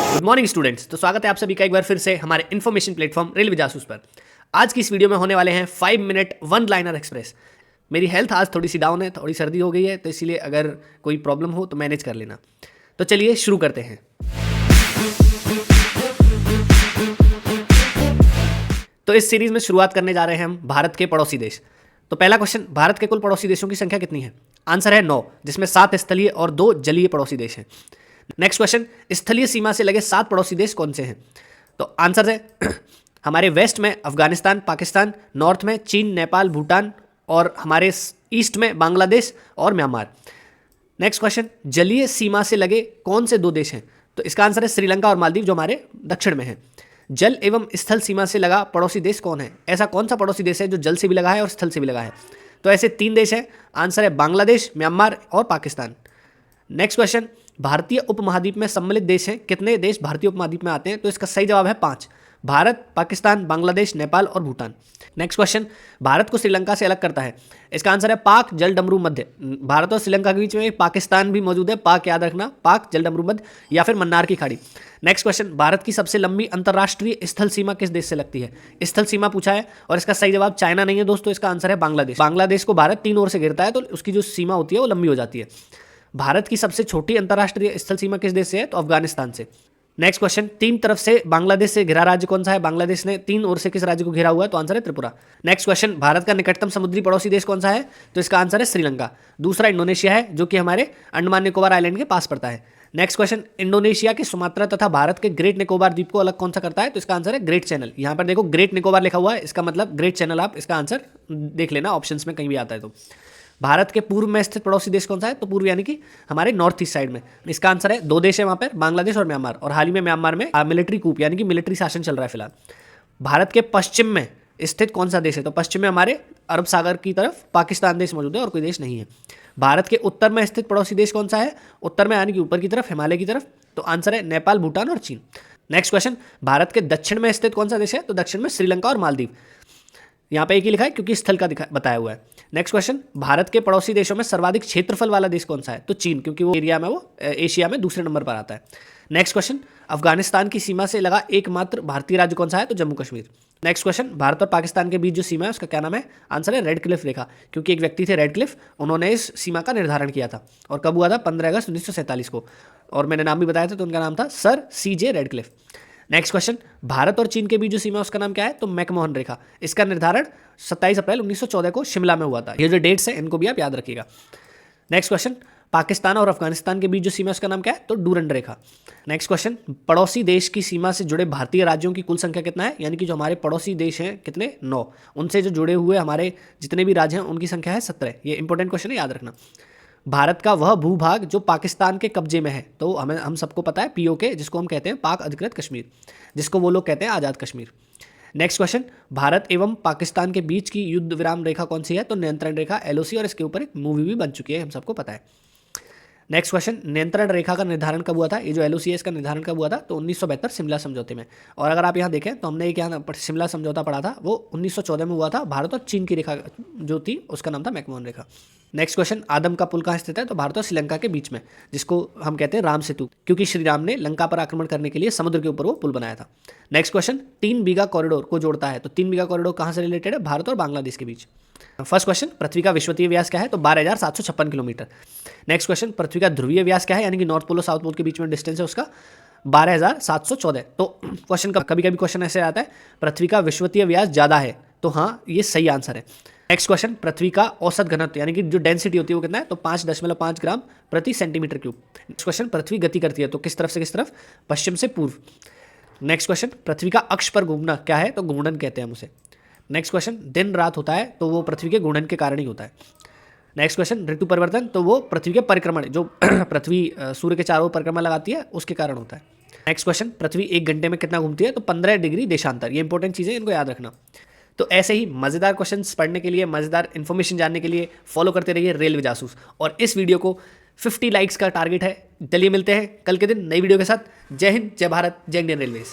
Good morning students. तो स्वागत है आप सभी का एक बार फिर से हमारे इन्फॉर्मेशन प्लेटफॉर्म रेलवे जासूस पर। आज की इस वीडियो में होने वाले हैं 5 मिनट वन लाइनर एक्सप्रेस। मेरी हेल्थ आज थोड़ी सी डाउन है, थोड़ी सर्दी हो गई है, तो इसीलिए अगर कोई प्रॉब्लम हो तो मैनेज कर लेना। तो चलिए शुरू करते हैं। तो इस सीरीज में शुरुआत करने जा रहे हैं हम भारत के पड़ोसी देश। तो पहला क्वेश्चन, भारत के कुल पड़ोसी देशों की संख्या कितनी है? आंसर है 9, जिसमें 7 स्थलीय और 2 जलीय पड़ोसी देश हैं। नेक्स्ट क्वेश्चन, स्थलीय सीमा से लगे 7 पड़ोसी देश कौन से हैं? तो आंसर है हमारे वेस्ट में अफगानिस्तान, पाकिस्तान, नॉर्थ में चीन, नेपाल, भूटान और हमारे ईस्ट में बांग्लादेश और म्यांमार। नेक्स्ट क्वेश्चन, जलीय सीमा से लगे कौन से 2 देश हैं? तो इसका आंसर है श्रीलंका और मालदीव, जो हमारे दक्षिण में है। जल एवं स्थल सीमा से लगा पड़ोसी देश कौन है? ऐसा कौन सा पड़ोसी देश है जो जल से भी लगा है और स्थल से भी लगा है? तो ऐसे 3 देश हैं। आंसर है बांग्लादेश, म्यांमार और पाकिस्तान। नेक्स्ट क्वेश्चन, भारतीय उपमहाद्वीप में सम्मिलित देश हैं। कितने देश भारतीय उपमहाद्वीप में आते हैं? तो इसका सही जवाब है 5। भारत, पाकिस्तान, बांग्लादेश, नेपाल और भूटान। नेक्स्ट क्वेश्चन, भारत को श्रीलंका से अलग करता है। इसका आंसर है पाक, जल, डमरू, मध्य। भारत और श्रीलंका के बीच में पाकिस्तान भी मौजूद है, पाक याद रखना, पाक, जल, डमरू, मध्य या फिर मन्नार की खाड़ी। नेक्स्ट क्वेश्चन, भारत की सबसे लंबी अंतर्राष्ट्रीय स्थल सीमा किस देश से लगती है? स्थल सीमा पूछा है और इसका सही जवाब चाइना नहीं है दोस्तों, इसका आंसर है बांग्लादेश। बांग्लादेश को भारत 3 ओर से घेरता है, तो उसकी जो सीमा होती है वो लंबी हो जाती है। भारत की सबसे छोटी अंतर्राष्ट्रीय स्थल सीमा किस देश से है? तो अफगानिस्तान से। नेक्स्ट क्वेश्चन, 3 तरफ से बांग्लादेश से घिरा राज्य कौन सा है? बांग्लादेश ने 3 ओर से किस राज्य को घेरा हुआ है? तो आंसर है त्रिपुरा। नेक्स्ट क्वेश्चन, भारत का निकटतम समुद्री पड़ोसी देश कौन सा है? तो इसका आंसर है श्रीलंका। दूसरा इंडोनेशिया है, जो कि हमारे अंडमान निकोबार आइलैंड के पास पड़ता है। नेक्स्ट क्वेश्चन, इंडोनेशिया के सुमात्रा तथा भारत के ग्रेट निकोबार द्वीप को अलग कौन सा करता है? तो इसका आंसर है ग्रेट चैनल। यहाँ पर देखो ग्रेट निकोबार लिखा हुआ है, इसका मतलब ग्रेट चैनल। आप इसका आंसर देख लेना, ऑप्शंस में कहीं भी आता है तो। भारत के पूर्व में स्थित पड़ोसी देश कौन सा है? तो पूर्व यानी कि हमारे नॉर्थ ईस्ट साइड में। इसका आंसर है 2 देश है वहाँ पर, बांग्लादेश और म्यांमार। और हाल ही में म्यांमार में मिलिट्री कूप यानी कि मिलिट्री शासन चल रहा है फिलहाल। भारत के पश्चिम में स्थित कौन सा देश है? तो पश्चिम में हमारे अरब सागर की तरफ पाकिस्तान देश मौजूद है और कोई देश नहीं है। भारत के उत्तर में स्थित पड़ोसी देश कौन सा है? उत्तर में यानी कि ऊपर की तरफ, हिमालय की तरफ। तो आंसर है नेपाल, भूटान और चीन। नेक्स्ट क्वेश्चन, भारत के दक्षिण में स्थित कौन सा देश है? तो दक्षिण में श्रीलंका और मालदीव। यहाँ पे एक ही लिखा है क्योंकि स्थल का बताया हुआ है। नेक्स्ट क्वेश्चन, भारत के पड़ोसी देशों में सर्वाधिक क्षेत्रफल वाला देश कौन सा है? तो चीन, क्योंकि वो एरिया में वो एशिया में दूसरे नंबर पर आता है। नेक्स्ट क्वेश्चन, अफगानिस्तान की सीमा से लगा एकमात्र भारतीय राज्य कौन सा है? तो जम्मू कश्मीर। नेक्स्ट क्वेश्चन, भारत और पाकिस्तान के बीच जो सीमा है उसका क्या नाम है? आंसर है रेड क्लिफ रेखा, क्योंकि एक व्यक्ति थे रेड क्लिफ, उन्होंने इस सीमा का निर्धारण किया था। और कब हुआ था? 15 अगस्त 1947 को। और मैंने नाम भी बताया था, तो उनका नाम था sir CJ red Cliff. Next question, Bharat और चीन के बीच जो सीमा उसका नाम क्या है? तो मैकमोहन रेखा। इसका निर्धारण 27 अप्रैल 1914 को शिमला में हुआ था। ये जो डेट्स हैं इनको भी आप याद रखिएगा। नेक्स्ट क्वेश्चन, पाकिस्तान और अफगानिस्तान के बीच जो सीमा उसका नाम क्या है? तो डूरंड रेखा। नेक्स्ट क्वेश्चन, पड़ोसी देश की सीमा से जुड़े भारतीय राज्यों की कुल संख्या कितना है? यानी कि जो हमारे पड़ोसी देश हैं कितने? 9। उनसे जो जुड़े हुए हमारे जितने भी राज्य हैं उनकी संख्या है 17। ये इंपॉर्टेंट क्वेश्चन है, याद रखना। भारत का वह भूभाग जो पाकिस्तान के कब्जे में है, तो हम सबको पता है POK, जिसको हम कहते हैं पाक अधिकृत कश्मीर, जिसको वो लोग कहते हैं आज़ाद कश्मीर। नेक्स्ट क्वेश्चन, भारत एवं पाकिस्तान के बीच की युद्ध विराम रेखा कौन सी है? तो नियंत्रण रेखा LOC, और इसके ऊपर एक मूवी भी बन चुकी है, हम सबको पता है। नेक्स्ट क्वेश्चन, नियंत्रण रेखा का निर्धारण कब हुआ था? ये जो LOC है इसका निर्धारण कब हुआ था? तो 1972 शिमला समझौते में। और अगर आप यहाँ देखें तो हमने एक यहाँ शिमला समझौता पढ़ा था, वो 1914 में हुआ था। भारत और चीन की रेखा जो थी उसका नाम था मैकमोहन रेखा। नेक्स्ट क्वेश्चन, आदम का पुल कहाँ स्थित है? तो भारत और श्रीलंका के बीच में, जिसको हम कहते हैं राम सेतु, क्योंकि श्री राम ने लंका पर आक्रमण करने के लिए समुद्र के ऊपर वो पुल बनाया था। नेक्स्ट क्वेश्चन, 3 बीघा कॉरिडोर को जोड़ता है। तो 3 बीघा कॉरिडोर कहाँ से रिलेटेड है? भारत और बांग्लादेश के बीच। फर्स्ट क्वेश्चन, पृथ्वी का विश्वतीय व्यास क्या है? तो 12,756 किलोमीटर। नेक्स्ट क्वेश्चन, पृथ्वी का ध्रुवीय व्यास क्या है? यानी कि नॉर्थ पोल और साउथ पोल के बीच में डिस्टेंस है उसका 12,714। तो क्वेश्चन का कभी कभी क्वेश्चन ऐसे आता है, पृथ्वी का विश्वतीय व्यास ज़्यादा है, तो हाँ ये सही आंसर है। नेक्स्ट क्वेश्चन, पृथ्वी का औसत घनत्व यानी कि जो डेंसिटी होती है वो कितना है? तो 5.5 ग्राम प्रति सेंटीमीटर क्यूब। नेक्स्ट क्वेश्चन, पृथ्वी गति करती है, तो किस तरफ से किस तरफ? पश्चिम से पूर्व। नेक्स्ट क्वेश्चन, पृथ्वी का अक्ष पर घूमना क्या है? तो घूर्णन कहते हैं हम उसे। नेक्स्ट क्वेश्चन, दिन रात होता है तो वो पृथ्वी के घूर्णन के कारण ही होता है। नेक्स्ट क्वेश्चन, ऋतु परिवर्तन, तो वो पृथ्वी के परिक्रमण, जो पृथ्वी सूर्य के चारों ओर परिक्रमा लगाती है उसके कारण होता है। नेक्स्ट क्वेश्चन, पृथ्वी 1 घंटे में कितना घूमती है? तो 15 डिग्री देशांतर। ये इंपॉर्टेंट चीज़ें, इनको याद रखना। तो ऐसे ही मज़ेदार क्वेश्चंस पढ़ने के लिए, मज़ेदार इन्फॉर्मेशन जानने के लिए फॉलो करते रहिए रेलवे जासूस। और इस वीडियो को 50 लाइक्स का टारगेट है। चलिए मिलते हैं कल के दिन नई वीडियो के साथ। जय हिंद, जय भारत, जय इंडियन रेलवेज।